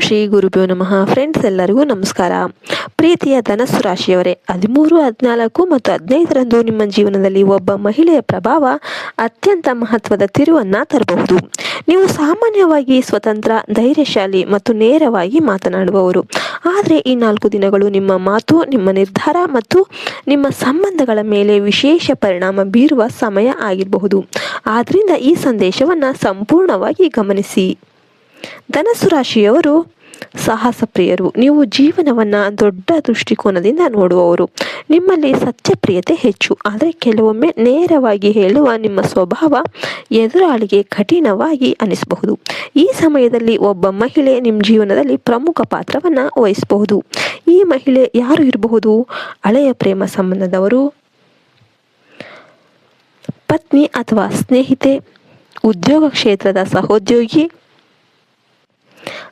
ಶ್ರೀ ಗುರುಭ್ಯೋ ನಮಃ. ಫ್ರೆಂಡ್ಸ್, ಎಲ್ಲರಿಗೂ ನಮಸ್ಕಾರ. ಪ್ರೀತಿಯ ಧನಸ್ಸು ರಾಶಿಯವರೇ, 13, 14 ಮತ್ತು 15ರಂದು ನಿಮ್ಮ ಜೀವನದಲ್ಲಿ ಒಬ್ಬ ಮಹಿಳೆಯ ಪ್ರಭಾವ ಅತ್ಯಂತ ಮಹತ್ವದ ತಿರುವನ್ನು ತರಬಹುದು. ನೀವು ಸಾಮಾನ್ಯವಾಗಿ ಸ್ವತಂತ್ರ, ಧೈರ್ಯಶಾಲಿ ಮತ್ತು ನೇರವಾಗಿ ಮಾತನಾಡುವವರು. ಆದರೆ ಈ 4 ದಿನಗಳು ನಿಮ್ಮ ಮಾತು, ನಿಮ್ಮ ನಿರ್ಧಾರ ಮತ್ತು ನಿಮ್ಮ ಸಂಬಂಧಗಳ ಮೇಲೆ ವಿಶೇಷ ಪರಿಣಾಮ ಬೀರುವ ಸಮಯ ಆಗಿರಬಹುದು. ಆದ್ದರಿಂದ ಈ ಸಂದೇಶವನ್ನು ಸಂಪೂರ್ಣವಾಗಿ ಗಮನಿಸಿ. ಧನಸ್ಸು ರಾಶಿಯವರು ಸಾಹಸ ಪ್ರಿಯರು. ನೀವು ಜೀವನವನ್ನು ದೊಡ್ಡ ದೃಷ್ಟಿಕೋನದಿಂದ ನೋಡುವವರು. ನಿಮ್ಮಲ್ಲಿ ಸತ್ಯಪ್ರಿಯತೆ ಹೆಚ್ಚು. ಆದರೆ ಕೆಲವೊಮ್ಮೆ ನೇರವಾಗಿ ಹೇಳುವ ನಿಮ್ಮ ಸ್ವಭಾವ ಎದುರಾಳಿಗೆ ಕಠಿಣವಾಗಿ ಅನಿಸಬಹುದು. ಈ ಸಮಯದಲ್ಲಿ ಒಬ್ಬ ಮಹಿಳೆ ನಿಮ್ಮ ಜೀವನದಲ್ಲಿ ಪ್ರಮುಖ ಪಾತ್ರವನ್ನು ವಹಿಸಬಹುದು. ಈ ಮಹಿಳೆ ಯಾರು ಇರಬಹುದು? ಹಳೆಯ ಪ್ರೇಮ ಸಂಬಂಧದವರು, ಪತ್ನಿ ಅಥವಾ ಸ್ನೇಹಿತೆ, ಉದ್ಯೋಗ ಕ್ಷೇತ್ರದ ಸಹೋದ್ಯೋಗಿ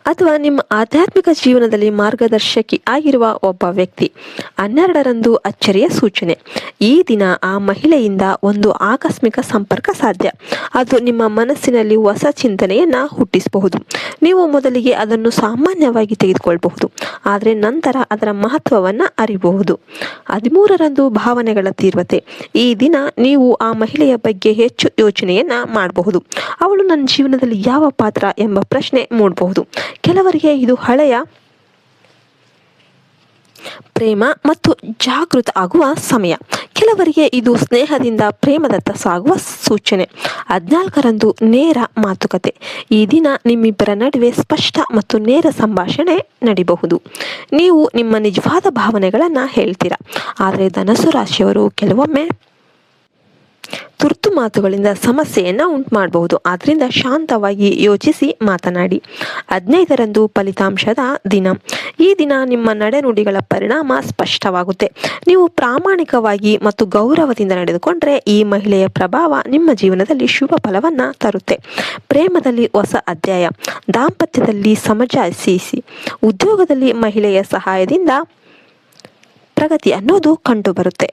ಅಥವಾ ನಿಮ್ಮ ಆಧ್ಯಾತ್ಮಿಕ ಜೀವನದಲ್ಲಿ ಮಾರ್ಗದರ್ಶಕಿ ಆಗಿರುವ ಒಬ್ಬ ವ್ಯಕ್ತಿ. 12ರಂದು ಅಚ್ಚರಿಯ ಸೂಚನೆ. ಈ ದಿನ ಆ ಮಹಿಳೆಯಿಂದ ಒಂದು ಆಕಸ್ಮಿಕ ಸಂಪರ್ಕ ಸಾಧ್ಯ. ಅದು ನಿಮ್ಮ ಮನಸ್ಸಿನಲ್ಲಿ ಹೊಸ ಚಿಂತನೆಯನ್ನು ಹುಟ್ಟಿಸಬಹುದು. ನೀವು ಮೊದಲಿಗೆ ಅದನ್ನು ಸಾಮಾನ್ಯವಾಗಿ ತೆಗೆದುಕೊಳ್ಳಬಹುದು, ಆದರೆ ನಂತರ ಅದರ ಮಹತ್ವವನ್ನು ಅರಿಯಬಹುದು. 13ರಂದು ಭಾವನೆಗಳ ತೀವ್ರತೆ. ಈ ದಿನ ನೀವು ಆ ಮಹಿಳೆಯ ಬಗ್ಗೆ ಹೆಚ್ಚು ಯೋಚನೆಯನ್ನು ಮಾಡಬಹುದು. ಅವಳು ನನ್ನ ಜೀವನದಲ್ಲಿ ಯಾವ ಪಾತ್ರ ಎಂಬ ಪ್ರಶ್ನೆ ಮೂಡಬಹುದು. ಕೆಲವರಿಗೆ ಇದು ಹಳೆಯ ಪ್ರೇಮ ಮತ್ತು ಜಾಗೃತ ಆಗುವ ಸಮಯ. ಕೆಲವರಿಗೆ ಇದು ಸ್ನೇಹದಿಂದ ಪ್ರೇಮದತ್ತ ಸಾಗುವ ಸೂಚನೆ. 14ರಂದು ನೇರ ಮಾತುಕತೆ. ಈ ದಿನ ನಿಮ್ಮಿಬ್ಬರ ನಡುವೆ ಸ್ಪಷ್ಟ ಮತ್ತು ನೇರ ಸಂಭಾಷಣೆ ನಡೆಯಬಹುದು. ನೀವು ನಿಮ್ಮ ನಿಜವಾದ ಭಾವನೆಗಳನ್ನು ಹೇಳ್ತೀರಾ. ಆದರೆ ಧನಸ್ಸು ರಾಶಿಯವರು ಕೆಲವೊಮ್ಮೆ ತುರ್ತು ಮಾತುಗಳಿಂದ ಸಮಸ್ಯೆಯನ್ನು ಉಂಟು ಮಾಡಬಹುದು. ಆದ್ದರಿಂದ ಶಾಂತವಾಗಿ ಯೋಚಿಸಿ ಮಾತನಾಡಿ. 15ರಂದು ಫಲಿತಾಂಶದ ದಿನ. ಈ ದಿನ ನಿಮ್ಮ ನಡೆನುಡಿಗಳ ಪರಿಣಾಮ ಸ್ಪಷ್ಟವಾಗುತ್ತೆ. ನೀವು ಪ್ರಾಮಾಣಿಕವಾಗಿ ಮತ್ತು ಗೌರವದಿಂದ ನಡೆದುಕೊಂಡ್ರೆ ಈ ಮಹಿಳೆಯ ಪ್ರಭಾವ ನಿಮ್ಮ ಜೀವನದಲ್ಲಿ ಶುಭ ಫಲವನ್ನು ತರುತ್ತೆ. ಪ್ರೇಮದಲ್ಲಿ ಹೊಸ ಅಧ್ಯಾಯ. ದಾಂಪತ್ಯದಲ್ಲಿ ಸಮಜಾಯಿಸಿ. ಉದ್ಯೋಗದಲ್ಲಿ ಮಹಿಳೆಯ ಸಹಾಯದಿಂದ ಪ್ರಗತಿ ಅನ್ನೋದು ಕಂಡುಬರುತ್ತೆ.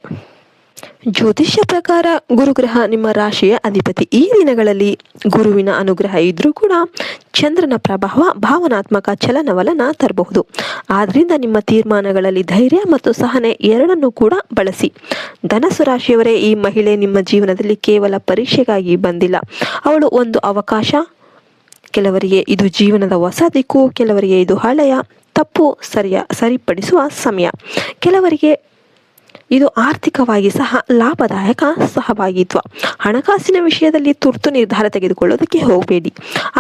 ಜ್ಯೋತಿಷ್ಯ ಪ್ರಕಾರ ಗುರುಗ್ರಹ ನಿಮ್ಮ ರಾಶಿಯ ಅಧಿಪತಿ. ಈ ದಿನಗಳಲ್ಲಿ ಗುರುವಿನ ಅನುಗ್ರಹ ಇದ್ರೂ ಕೂಡ ಚಂದ್ರನ ಪ್ರಭಾವ ಭಾವನಾತ್ಮಕ ಚಲನವಲನ ತರಬಹುದು. ಆದ್ರಿಂದ ನಿಮ್ಮ ತೀರ್ಮಾನಗಳಲ್ಲಿ ಧೈರ್ಯ ಮತ್ತು ಸಹನೆ ಎರಡನ್ನೂ ಕೂಡ ಬಳಸಿ. ಧನಸ್ಸು ರಾಶಿಯವರೇ, ಈ ಮಹಿಳೆ ನಿಮ್ಮ ಜೀವನದಲ್ಲಿ ಕೇವಲ ಪರೀಕ್ಷೆಗಾಗಿ ಬಂದಿಲ್ಲ. ಅವಳು ಒಂದು ಅವಕಾಶ. ಕೆಲವರಿಗೆ ಇದು ಜೀವನದ ಹೊಸ ದಿಕ್ಕು, ಕೆಲವರಿಗೆ ಇದು ಹಳೆಯ ತಪ್ಪು ಸರಿಪಡಿಸುವ ಸಮಯ, ಕೆಲವರಿಗೆ ಇದು ಆರ್ಥಿಕವಾಗಿ ಸಹ ಲಾಭದಾಯಕ ಸಹಭಾಗಿತ್ವ. ಹಣಕಾಸಿನ ವಿಷಯದಲ್ಲಿ ತುರ್ತು ನಿರ್ಧಾರ ತೆಗೆದುಕೊಳ್ಳೋದಕ್ಕೆ ಹೋಗಬೇಡಿ.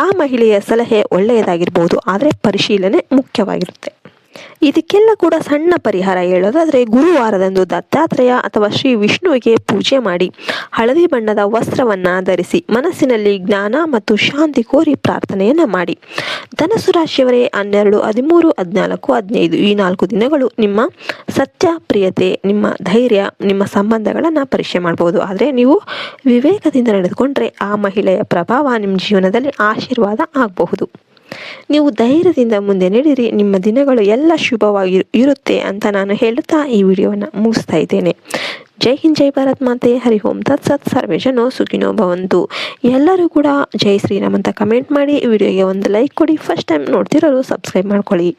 ಆ ಮಹಿಳೆಯ ಸಲಹೆ ಒಳ್ಳೆಯದಾಗಿರ್ಬೋದು, ಆದರೆ ಪರಿಶೀಲನೆ ಮುಖ್ಯವಾಗಿರುತ್ತೆ. ಇದಕ್ಕೆಲ್ಲ ಕೂಡ ಸಣ್ಣ ಪರಿಹಾರ ಹೇಳೋದಾದರೆ, ಗುರುವಾರದಂದು ದತ್ತಾತ್ರೇಯ ಅಥವಾ ಶ್ರೀ ವಿಷ್ಣುವಿಗೆ ಪೂಜೆ ಮಾಡಿ. ಹಳದಿ ಬಣ್ಣದ ವಸ್ತ್ರವನ್ನು ಧರಿಸಿ ಮನಸ್ಸಿನಲ್ಲಿ ಜ್ಞಾನ ಮತ್ತು ಶಾಂತಿ ಕೋರಿ ಪ್ರಾರ್ಥನೆಯನ್ನು ಮಾಡಿ. ಧನಸ್ಸು ರಾಶಿಯವರೇ, 12, 13, 14, 15 ಈ 4 ದಿನಗಳು ನಿಮ್ಮ ಸತ್ಯ ಪ್ರಿಯತೆ, ನಿಮ್ಮ ಧೈರ್ಯ, ನಿಮ್ಮ ಸಂಬಂಧಗಳನ್ನು ಪರೀಕ್ಷೆ ಮಾಡಬಹುದು. ಆದರೆ ನೀವು ವಿವೇಕದಿಂದ ನಡೆದುಕೊಂಡ್ರೆ ಆ ಮಹಿಳೆಯ ಪ್ರಭಾವ ನಿಮ್ಮ ಜೀವನದಲ್ಲಿ ಆಶೀರ್ವಾದ ಆಗಬಹುದು. ನೀವು ಧೈರ್ಯದಿಂದ ಮುಂದೆ ನಡೆಯಿರಿ. ನಿಮ್ಮ ದಿನಗಳು ಎಲ್ಲ ಶುಭವಾಗಿ ಇರುತ್ತೆ ಅಂತ ನಾನು ಹೇಳುತ್ತಾ ಈ ವಿಡಿಯೋವನ್ನು ಮುಗಿಸ್ತಾ ಇದ್ದೇನೆ. ಜೈ ಹಿಂದ್, ಜೈ ಭಾರತ್ ಮಾತೆ, ಹರಿ ಓಂ ತತ್ಸತ್. ಸರ್ವೇ ಜನೋ ಸುಖಿನೋ ಭವಂತು. ಎಲ್ಲರೂ ಕೂಡ ಜೈ ಶ್ರೀರಾಮ್ ಅಂತ ಕಮೆಂಟ್ ಮಾಡಿ. ಈ ವಿಡಿಯೋಗೆ ಒಂದು ಲೈಕ್ ಕೊಡಿ. ಫಸ್ಟ್ ಟೈಮ್ ನೋಡ್ತಿರೋರು ಸಬ್ಸ್ಕ್ರೈಬ್ ಮಾಡ್ಕೊಳ್ಳಿ.